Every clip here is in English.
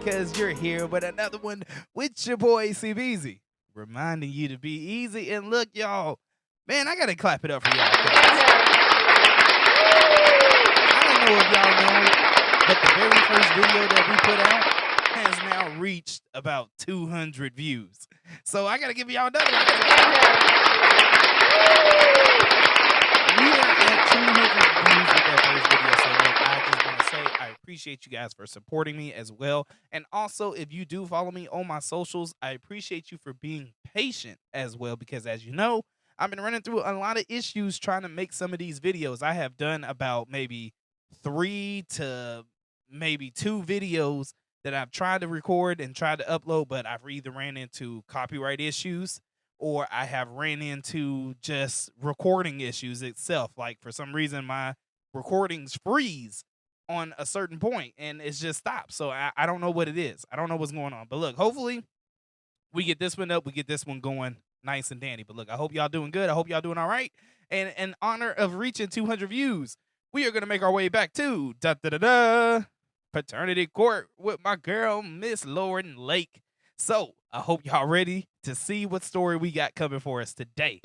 because you're here with another one with your boy C Beezy, reminding you to be easy. And look, y'all, man, I gotta clap it up for y'all. I don't know if y'all know, but the very first video that we put out has now reached about 200 views. So I gotta give y'all another one. We are at 200 views with that first video. So look, I just want to say I appreciate you guys for supporting me as well. And also, if you do follow me on my socials, I appreciate you for being patient as well. Because as you know, I've been running through a lot of issues trying to make some of these videos. I have done about maybe 3 to maybe 2 videos that I've tried to record and tried to upload, but I've either ran into copyright issues or I have ran into just recording issues itself. Like for some reason, my recordings freeze on a certain point and it's just stopped. So I don't know what it is. I don't know what's going on. But look, hopefully we get this one up. We get this one going nice and dandy. But look, I hope y'all doing good. I hope y'all doing all right. And in honor of reaching 200 views, we are going to make our way back to Paternity Court with my girl, Miss Lauren Lake. So I hope y'all ready to see what story we got coming for us today.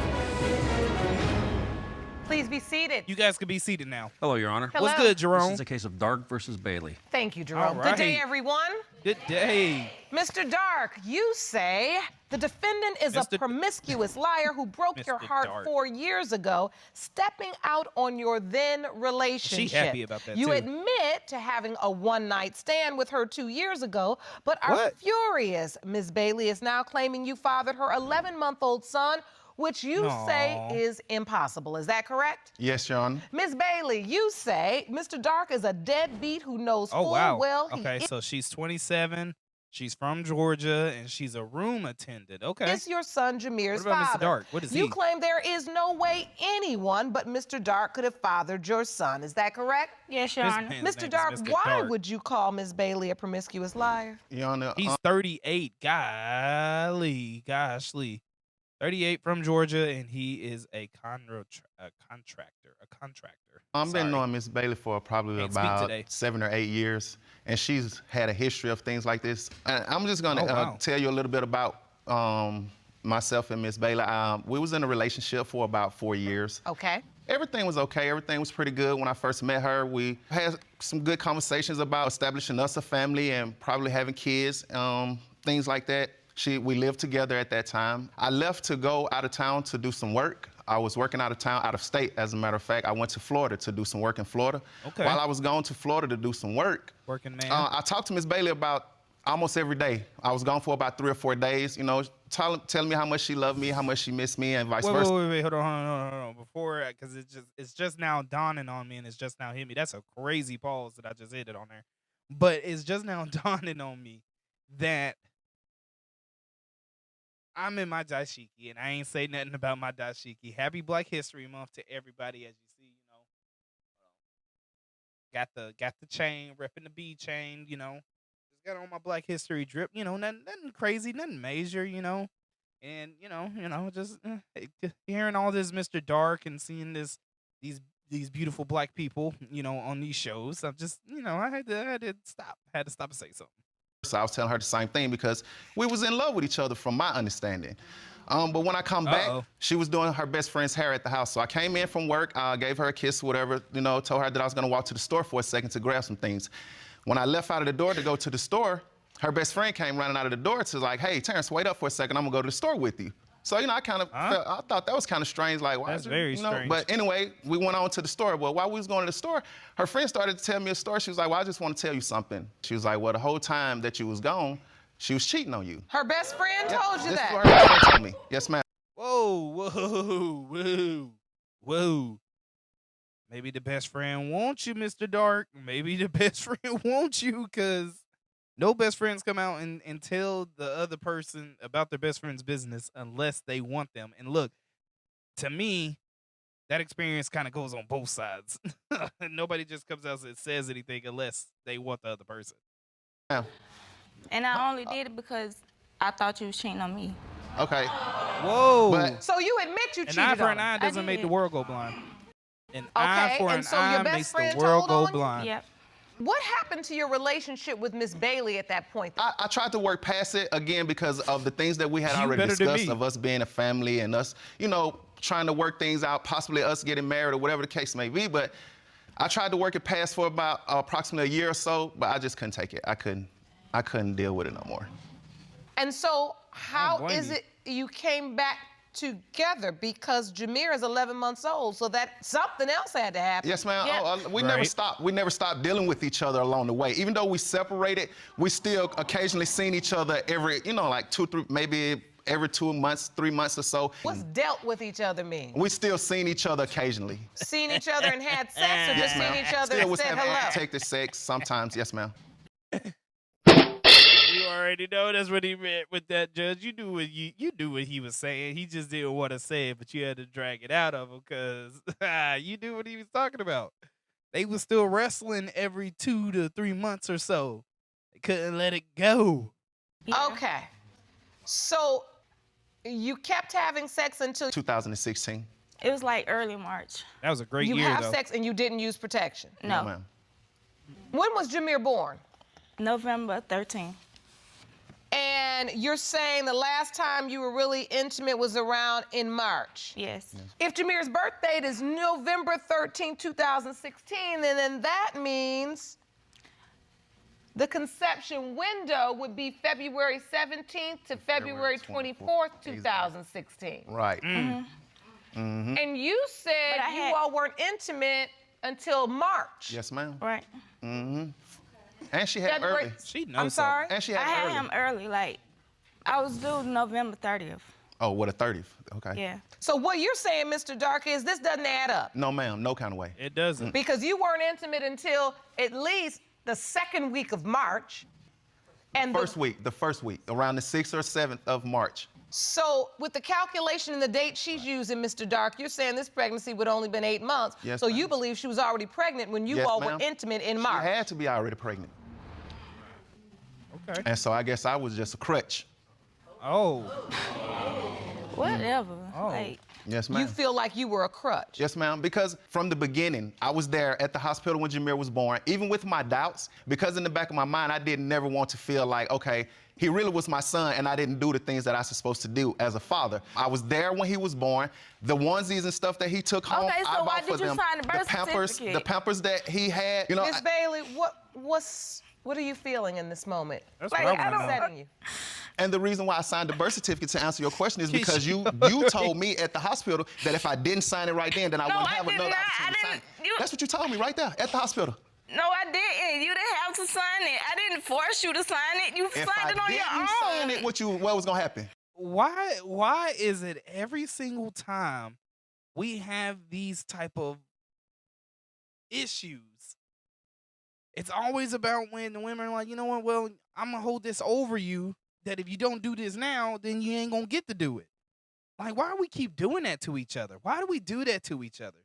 Please be seated. You guys can be seated now. Hello, Your Honor. Hello. What's good, Jerome? This is a case of Dark versus Bailey. Thank you, Jerome. All Good day, right. everyone. Good day. Mr. Dark, you say the defendant is a promiscuous liar who broke your Mr. heart Dark. 4 years ago, stepping out on your then relationship. She happy about that, You too. admit to having a one-night stand with her 2 years ago, but are What? furious. Ms. Bailey is now claiming you fathered her 11-month-old son, which you say Aw. is impossible. Is that correct? Yes, Your Honor. Ms. Bailey, you say Mr. Dark is a deadbeat who knows Oh, full wow. well he Okay, so she's 27. She's from Georgia, and she's a room attendant. Okay. is your son Jameer's What about Mr. father. Dark? What is You he? claim there is no way anyone but Mr. Dark could have fathered your son. Is that correct? Yes, Your His Honor. man's name Mr. is Dark, Mr. why Dark. would you call Ms. Bailey a promiscuous liar? Your Honor, He's 38. Golly, goshly. 38 from Georgia, and he is a contractor. I've been Sorry. knowing Miss Bailey for probably Can't speak about today. 7 or 8 years, and she's had a history of things like this. And I'm just gonna Oh, wow. tell you a little bit about myself and Miss Bailey. We was in a relationship for about 4 years. Okay. Everything was okay. Everything was pretty good. When I first met her, we had some good conversations about establishing us a family and probably having kids, things like that. We lived together at that time. I left to go out of town to do some work. I was working out of town, out of state, as a matter of fact. I went to Florida to do some work in Florida. Okay. While I was going to Florida to do some work, Working man. I talked to Miss Bailey about almost every day. I was gone for about 3 or 4 days, you know, telling me how much she loved me, how much she missed me, and vice versa. Wait, hold on. Before, because it's just now dawning on me, and it's just now hit me. That's a crazy pause that I just hit it on there. But it's just now dawning on me that I'm in my dashiki, and I ain't say nothing about my dashiki. Happy Black History Month to everybody, as you see, you know. Got the chain, repping the B chain, you know. Just got on my Black History drip, you know, nothing crazy, nothing major, you know. And you know, just hearing all this Mr. Dark and seeing these beautiful black people, you know, on these shows. I'm just, you know, I had to stop and say something. So I was telling her the same thing because we was in love with each other from my understanding. But when I come back, she was doing her best friend's hair at the house. So I came in from work, gave her a kiss, whatever, you know, told her that I was gonna walk to the store for a second to grab some things. When I left out of the door to go to the store, her best friend came running out of the door to like, hey, Terrence, wait up for a second, I'm gonna go to the store with you. So, you know, I kind of I thought that was kind of strange, like, why That's is it, very you know? strange. But anyway, we went on to the store. Well, while we was going to the store, her friend started to tell me a story. She was like, well, I just want to tell you something. She was like, well, the whole time that you was gone, she was cheating on you. Her best friend told you This is that. what her best friend told me. Yes, ma'am. Whoa. Maybe the best friend wants you, Mr. Dark. Maybe the best friend wants you, because no best friends come out and tell the other person about their best friend's business unless they want them. And look, to me, that experience kind of goes on both sides. Nobody just comes out and says anything unless they want the other person. Yeah. And I only did it because I thought you was cheating on me. Okay. Whoa. But So you admit you An cheated eye for on an him. eye doesn't make the did. world go blind. An eye Okay, for and an so your eye best makes the friend world told go on you? blind. Yep. What happened to your relationship with Miss Bailey at that point? I tried to work past it, again, because of the things that we had You already better than discussed me. of us being a family and us, you know, trying to work things out, possibly us getting married or whatever the case may be. But I tried to work it past for about approximately a year or so, but I just couldn't take it. I couldn't deal with it no more. And so how blame is you. it you came back together? Because Jameer is 11 months old, so that something else had to happen. Yes, ma'am. Yeah. We never Right. stopped. We never stopped dealing with each other along the way. Even though we separated, we still occasionally seen each other every, you know, like 2, 3, maybe every 2 months, 3 months or so. What's dealt with each other mean? We still seen each other occasionally. Seen each other and had sex, or just seen each other Still and was said having hello? unprotected sex sometimes. Yes, ma'am. You already know that's what he meant with that, Judge. You knew what you knew what he was saying. He just didn't want to say it, but you had to drag it out of him because you knew what he was talking about. They was still wrestling every 2 to 3 months or so. They couldn't let it go. Yeah. Okay. So you kept having sex until 2016. It was like early March. That was a great you year, have though. sex and you didn't use protection. No, ma'am. When was Jameer born? November 13th. And you're saying the last time you were really intimate was around in March. Yes. If Jameer's birth date is November 13, 2016, then that means the conception window would be February 17th to February 24th, 2016. Right. And you said But I you had- all weren't intimate until March. Yes, ma'am. Right. And she had February- early. She knows I'm sorry? And she I had had early. him early. Like, I was due November 30th. Oh, what, a 30th? Okay. Yeah. So what you're saying, Mr. Dark, is this doesn't add up. No, ma'am. No kind of way. It doesn't. Because you weren't intimate until at least the second week of March. And The first week, around the 6th or 7th of March. So with the calculation and the date she's using, Mr. Dark, you're saying this pregnancy would only been 8 months. Yes, so ma'am. you believe she was already pregnant when you Yes, all ma'am. were intimate in She March. had to be already pregnant. Okay. And so I guess I was just a crutch. Oh. Whatever. Oh. Like, Yes, ma'am. You feel like you were a crutch. Yes, ma'am, because from the beginning, I was there at the hospital when Jameer was born, even with my doubts, because in the back of my mind, I didn't never want to feel like, okay, he really was my son and I didn't do the things that I was supposed to do as a father. I was there when he was born. The onesies and stuff that he took home, Okay, so I why bought for did you them. sign the birth Pampers, certificate? the Pampers that he had, you know. Miss Bailey, what are you feeling in this moment? That's Like, what I I want don't- to know. Upsetting you. And the reason why I signed the birth certificate, to answer your question, is because you told me at the hospital that if I didn't sign it right then I No, wouldn't I have did another not. opportunity to I sign it. didn't- That's what you told me right there at the hospital. no, I didn't. You didn't have to sign it. I didn't force you to sign it. You If signed I it on your didn't own. sign it, what was gonna happen? Why is it every single time we have these type of issues, it's always about when the women are like, you know what, well, I'm gonna hold this over you, that if you don't do this now, then you ain't gonna get to do it. Like, why do we keep doing that to each other? Why do we do that to each other?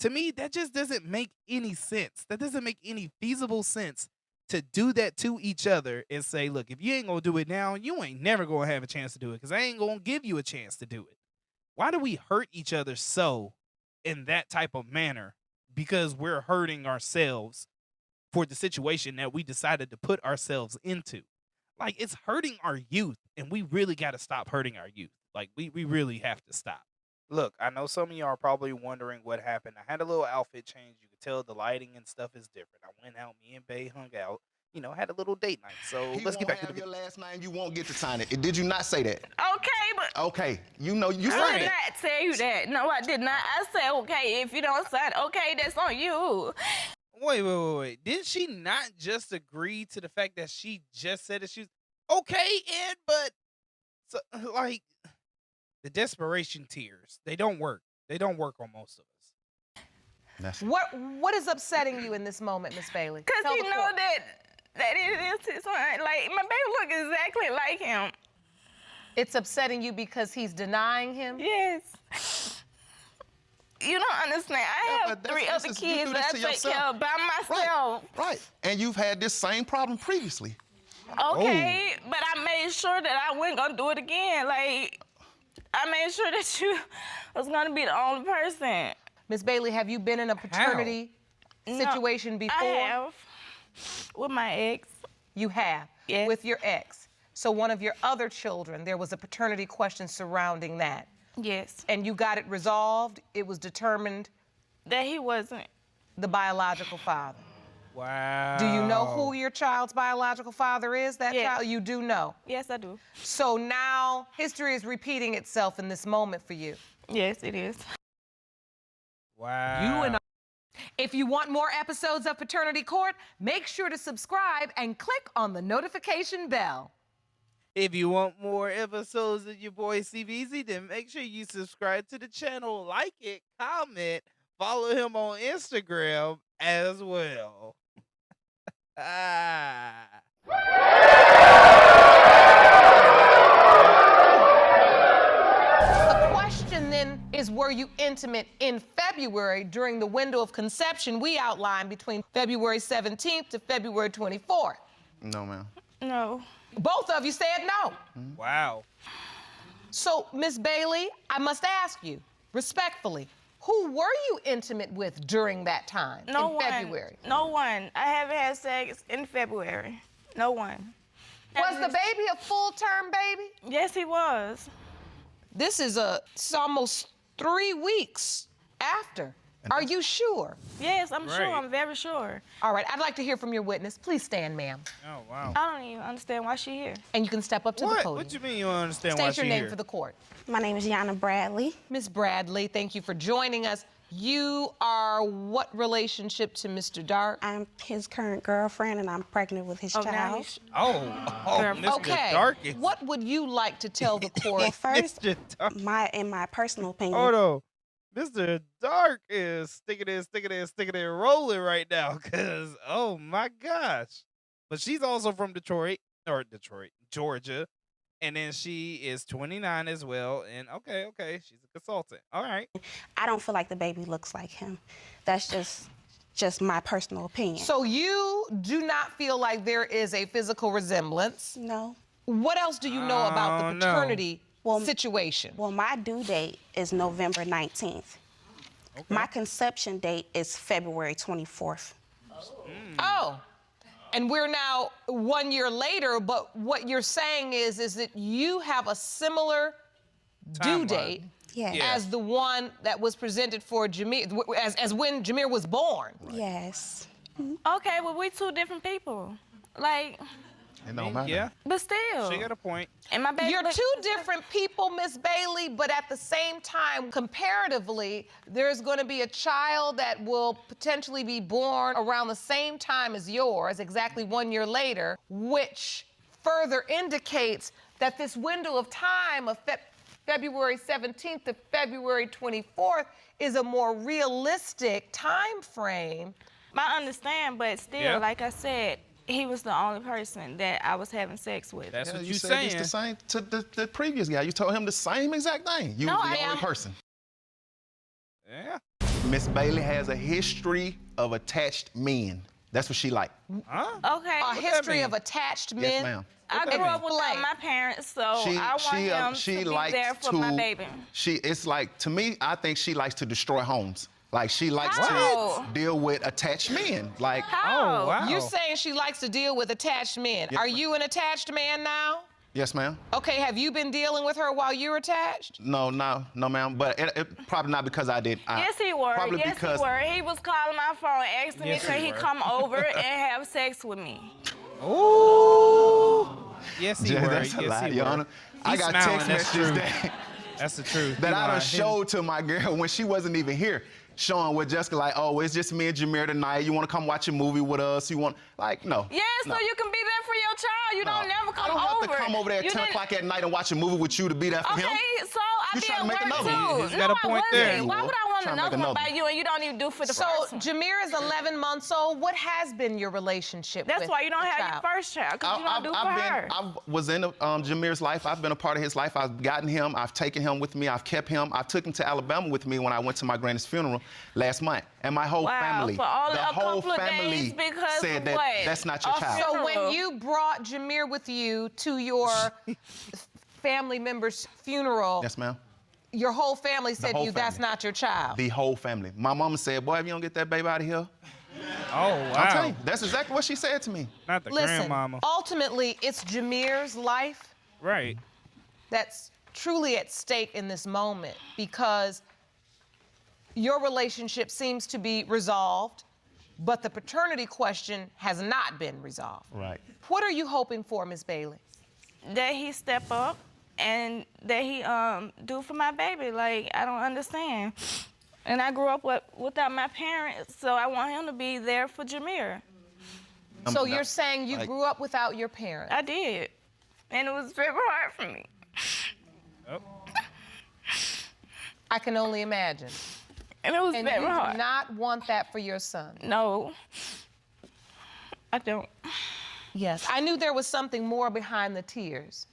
To me, that just doesn't make any sense. That doesn't make any feasible sense to do that to each other and say, look, if you ain't gonna do it now, you ain't never gonna have a chance to do it because I ain't gonna give you a chance to do it. Why do we hurt each other so in that type of manner? Because we're hurting ourselves for the situation that we decided to put ourselves into. Like, it's hurting our youth, and we really got to stop hurting our youth. Like, we really have to stop. Look, I know some of y'all are probably wondering what happened. I had a little outfit change. You could tell the lighting and stuff is different. I went out, me and Bae hung out, you know, had a little date night. So He let's get back to won't the have your last name. You won't get to sign it. Did you not say that? Okay, but Okay, you know you I signed did it. not tell you that. No, I did not. I said, okay, if you don't sign, okay, that's on you. Wait. Didn't she not just agree to the fact that she just said that she's okay, Ed? But so, like, the desperation tears, they don't work. They don't work on most of us. That's What is upsetting you in this moment, Miss Bailey? Because Tell you the know court. that it is his son. Like, my baby look exactly like him. It's upsetting you because he's denying him? Yes. You don't understand. I have but that's- 3 this other is- you kids do that I this take to yourself. care of by myself. right. And you've had this same problem previously. Okay, but I made sure that I wasn't gonna do it again. Like, I made sure that you was gonna be the only person. Miss Bailey, have you been in a paternity situation before? I have. With my ex. You have? Yes. With your ex. So one of your other children, there was a paternity question surrounding that. Yes. And you got it resolved? It was determined That he wasn't. the biological father. Wow. Do you know who your child's biological father is, that Yes. child? You do know. Yes, I do. So now history is repeating itself in this moment for you. Yes, it is. Wow. You and If you want more episodes of Paternity Court, make sure to subscribe and click on the notification bell. If you want more episodes of your boy C Beezy, then make sure you subscribe to the channel, like it, comment, follow him on Instagram as well. The question then is, were you intimate in February during the window of conception we outlined between February 17th to February 24th? No, ma'am. No. Both of you said no. Wow. So, Miss Bailey, I must ask you, respectfully, who were you intimate with during that time in February? No one. I haven't had sex in February. No one. Was the baby a full-term baby? Yes, he was. This is it's almost 3 weeks after. Are you sure? Yes, I'm sure. Right. I'm very sure. All right, I'd like to hear from your witness. Please stand, ma'am. Oh, wow. I don't even understand why she here. And you can step up to the podium. What you mean you don't understand why State your she name here? for the court. My name is Yana Bradley. Miss Bradley, thank you for joining us. You are what relationship to Mr. Dark? I'm his current girlfriend, and I'm pregnant with his Oh, now child. he's... Mr. Okay. Dark is... What would you like to tell the Well, court? first, Mr. Dark. in my personal opinion, Hold on. Mr. Dark is sticking it, rolling right now, because, oh my gosh. But she's also from Georgia. And then she is 29 as well. And okay, she's a consultant. All right. I don't feel like the baby looks like him. That's just my personal opinion. So you do not feel like there is a physical resemblance. No. What else do you know about Oh, the no. paternity situation? Well, my due date is November 19th. My conception date is February 24th. Oh, and we're now 1 year later, but what you're saying is that you have a similar due Timeline. date Yes. Yeah. as the one that was presented for Jameer, as when Jameer was born. Yes. Okay, well, we two different people. Like, It don't matter. Yeah, but still. she got a point. And my baby You're look- two different people, Miss Bailey, but at the same time, comparatively, there's going to be a child that will potentially be born around the same time as yours, exactly 1 year later, which further indicates that this window of time of February 17th to February 24th is a more realistic time frame. I understand, but still, Yeah. like I said, he was the only person that I was having sex with. That's Yeah, what you you said saying. it's the same to the previous guy. You told him the same exact thing. You No, were I the only am. person. Yeah. Miss Bailey has a history of attached men. That's what she like. Huh? Okay. A that history mean? of attached men. Yes, ma'am. I that grew up mean? without my parents, so I want him to be likes there for my baby. It's like, to me, I think she likes to destroy homes. Like, she likes How? to deal with attached men. Like, How? Oh, wow. You're saying she likes to deal with attached men. Yes, Are ma'am. you an attached man now? yes, ma'am. Okay, have you been dealing with her while you're attached? No, ma'am. But it probably not because I did. Yes, he were. Probably Yes, because he were. He was calling my phone, asking Yes, me could he he were. come over and have sex with me. Ooh. Yes, he Yeah, were. that's a Yes, lie, he Your were. Honor. I He's got smiling, text that's messages true. that, That's the truth. that He I done lying. showed to my girl when she wasn't even here. Showing with Jessica, like, oh, it's just me and Jameer tonight. You want to come watch a movie with us? You want, like, no. Yes, no. so you can be there for your child. You don't never come I don't have over. to come over there at You 10 didn't- o'clock at night and watch a movie with you to be there for Okay, him. so I You did trying to make work another too. one. He's No, got a I point wasn't. there. Why would I want Trying to make another one another by you and you don't even do for the So first one? Jameer is 11 months old. What has been your relationship That's with why you don't the have child? your first child, because you don't do for her. I was in Jameer's life. I've been a part of his life. I've gotten him. I've taken him with me. I've kept him. I took him to Alabama with me when I went to my granny's funeral last month. And my whole Wow, family, for all the a whole couple of family days because said of that what? that's not your A child. So funeral. when you brought Jameer with you to your family member's funeral, Yes, ma'am. your whole family said to whole you, that's family. not your child. The whole family. My mama said, boy, if you don't get that baby out of here, Oh, I'm wow. telling you, that's exactly what she said to me. Not the Listen, grandmama. ultimately, it's Jameer's life Right. that's truly at stake in this moment because your relationship seems to be resolved, but the paternity question has not been resolved. Right. What are you hoping for, Ms. Bailey? That he step up and that he do for my baby. Like, I don't understand. And I grew up without my parents, so I want him to be there for Jameer. So you're saying you like- grew up without your parents? I did. And it was very hard for me. Oh. I can only imagine. And it was And very you hard. do not want that for your son? No, I don't. Yes, I knew there was something more behind the tears.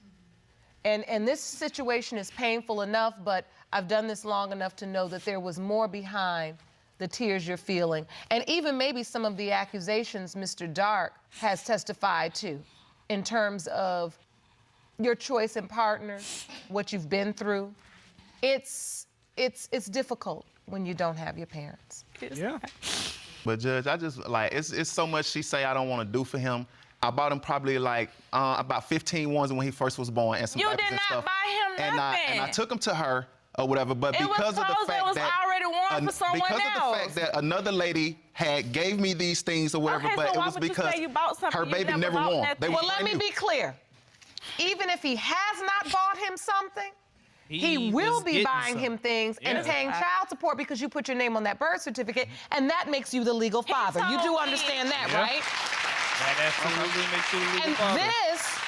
And this situation is painful enough, but I've done this long enough to know that there was more behind the tears you're feeling. And even maybe some of the accusations Mr. Dark has testified to in terms of your choice in partners, what you've been through. It's difficult when you don't have your parents. Yeah. But Judge, I just like it's so much she say I don't want to do for him. I bought him probably like about 15 ones when he first was born and some You diapers did and not stuff. buy him nothing. And I took him to her or whatever, but It was because of the clothes fact that was that already worn for someone because of the else. fact that another lady gave me these things or whatever, Okay, but so it why was would you because say you bought something her you baby never never bought won. nothing? They were Well, let me brand new. be clear. Even if he has not bought him something, he will was be getting buying some. him things and Yeah. paying child support because you put your name on that birth certificate, and that makes you the legal father. You do told me- understand that, Yeah. right? That absolutely makes you a legal And father. this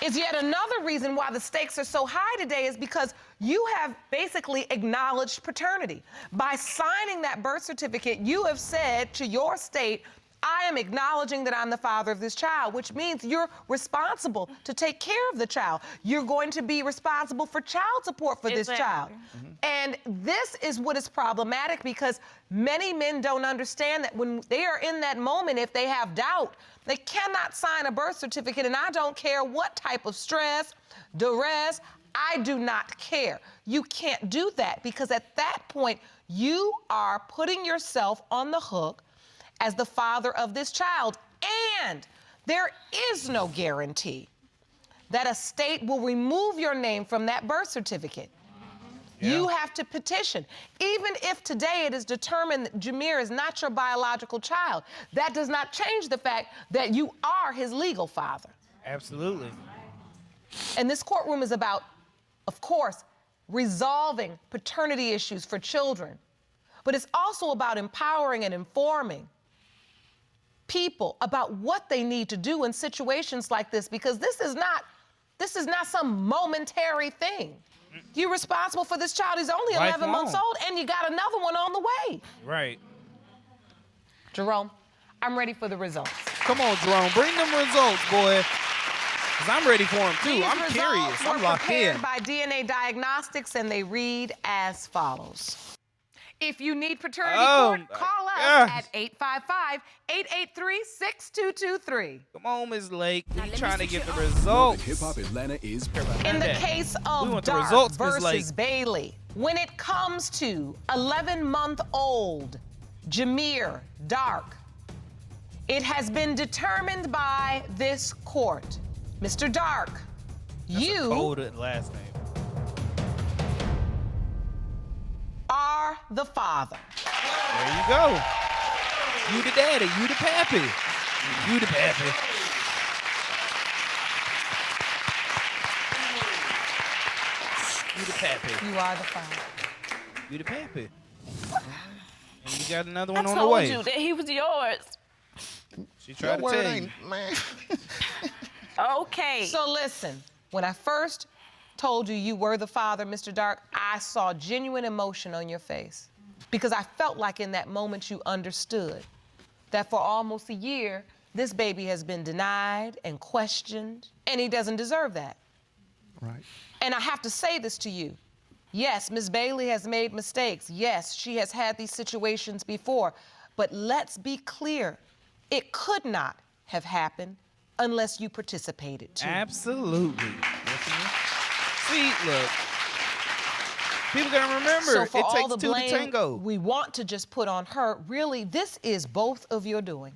is yet another reason why the stakes are so high today is because you have basically acknowledged paternity. By signing that birth certificate, you have said to your state, I am acknowledging that I'm the father of this child, which means you're responsible to take care of the child. You're going to be responsible for child support for this child. Exactly. And this is what is problematic because many men don't understand that when they are in that moment, if they have doubt, they cannot sign a birth certificate, and I don't care what type of stress, duress, I do not care. You can't do that because at that point, you are putting yourself on the hook as the father of this child. And there is no guarantee that a state will remove your name from that birth certificate. You have to petition. Even if today it is determined that Jameer is not your biological child, that does not change the fact that you are his legal father. Absolutely. And this courtroom is about, of course, resolving paternity issues for children. But it's also about empowering and informing people about what they need to do in situations like this, because this is not some momentary thing. You're responsible for this child. He's only 11 months Lifelong. old, and you got another one on the way. Right. Jerome, I'm ready for the results. Come on, Jerome. Bring them results, boy. Because I'm ready for them, too. These I'm results curious. were I'm locked prepared in. by DNA Diagnostics, and they read as follows. If you need paternity court, call us at 855-883-6223. Come on, Ms. Lake. We let trying me to switch get the it up. results. Hip Hop Atlanta is In the that. case We of want the Dark results, Ms. versus Lake. Bailey, when it comes to 11-month-old Jameer Dark, it has been determined by this court. Mr. Dark, you Cold last name. are the father. There you go. You the daddy. You the pappy. You the pappy. You the pappy. You are the father. You the pappy. And you got another I one on the told way. you that he was yours. She tried to Your word tell you. ain't, man. Okay. So listen, when I first told you you were the father, Mr. Dark, I saw genuine emotion on your face because I felt like in that moment you understood that for almost a year, this baby has been denied and questioned, and he doesn't deserve that. Right. And I have to say this to you. Yes, Ms. Bailey has made mistakes. Yes, she has had these situations before. But let's be clear, it could not have happened unless you participated too. Absolutely. See, look. People gotta remember, So for it all takes the two to blame tango. we want to just put on her, really, this is both of your doing.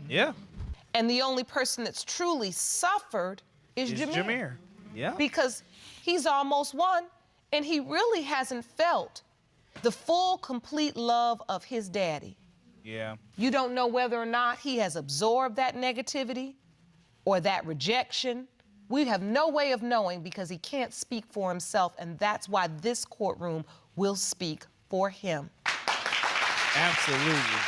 Yeah. And the only person that's truly suffered is It's Jameer. Jameer. Yeah. Because he's almost won, and he really hasn't felt the full, complete love of his daddy. Yeah. You don't know whether or not he has absorbed that negativity or that rejection. We have no way of knowing because he can't speak for himself, and that's why this courtroom will speak for him. Absolutely.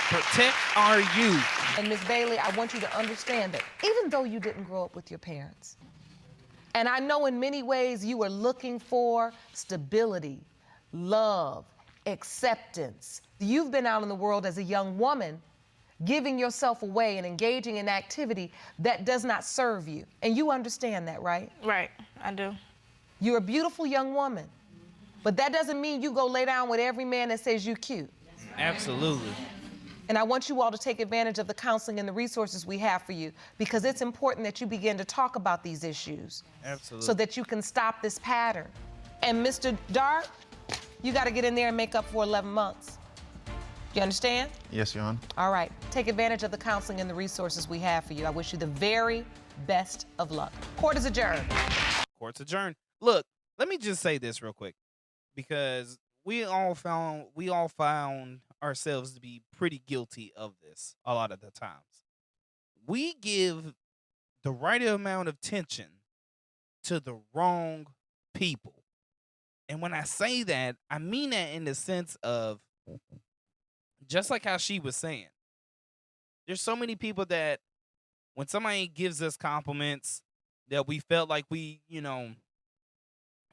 Protect our youth. And Ms. Bailey, I want you to understand that even though you didn't grow up with your parents, and I know in many ways you were looking for stability, love, acceptance. You've been out in the world as a young woman, giving yourself away and engaging in activity that does not serve you. And you understand that, right? Right, I do. You're a beautiful young woman, but that doesn't mean you go lay down with every man that says you cute. Absolutely. And I want you all to take advantage of the counseling and the resources we have for you, because it's important that you begin to talk about these issues. Absolutely. So that you can stop this pattern. And Mr. Dart, you got to get in there and make up for 11 months. You understand? Yes, Your Honor. All right. Take advantage of the counseling and the resources we have for you. I wish you the very best of luck. Court is adjourned. Court's adjourned. Look, let me just say this real quick, because we all found ourselves to be pretty guilty of this a lot of the times. We give the right amount of attention to the wrong people. And when I say that, I mean that in the sense of, just like how she was saying, there's so many people that when somebody gives us compliments that we felt like we,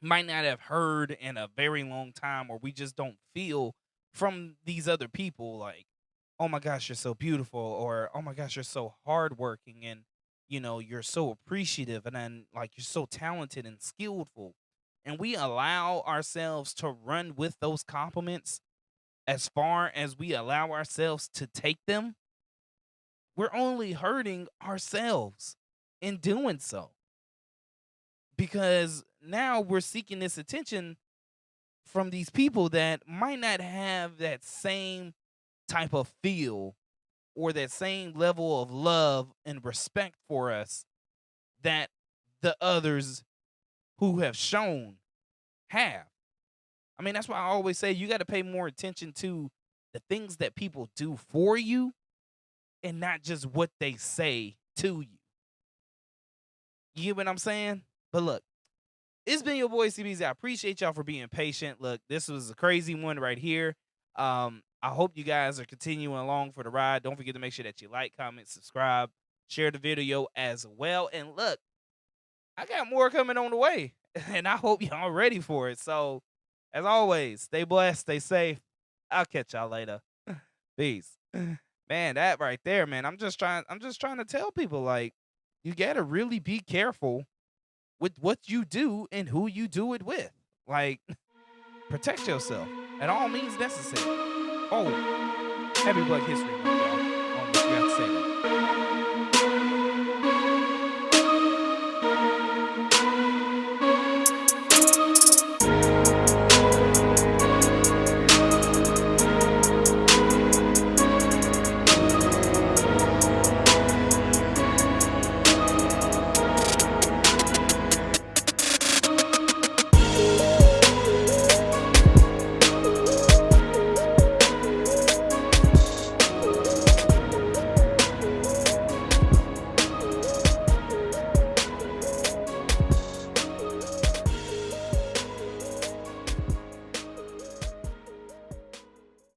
might not have heard in a very long time, or we just don't feel from these other people, like, oh my gosh, you're so beautiful, or oh my gosh, you're so hardworking, and you're so appreciative, and then like you're so talented and skillful. And we allow ourselves to run with those compliments as far as we allow ourselves to take them. We're only hurting ourselves in doing so, because now we're seeking this attention from these people that might not have that same type of feel or that same level of love and respect for us that the others who have shown have. I mean, that's why I always say you got to pay more attention to the things that people do for you and not just what they say to you. You get what I'm saying? But look, it's been your boy CBZ. I appreciate y'all for being patient. Look, this was a crazy one right here. I hope you guys are continuing along for the ride. Don't forget to make sure that you like, comment, subscribe, share the video as well. And look, I got more coming on the way, and I hope y'all ready for it. So, as always, stay blessed, stay safe. I'll catch y'all later. Peace. Man, that right there, man. I'm just trying to tell people, like, you gotta really be careful with what you do and who you do it with. Like, protect yourself at all means necessary. Oh, happy Black History Month.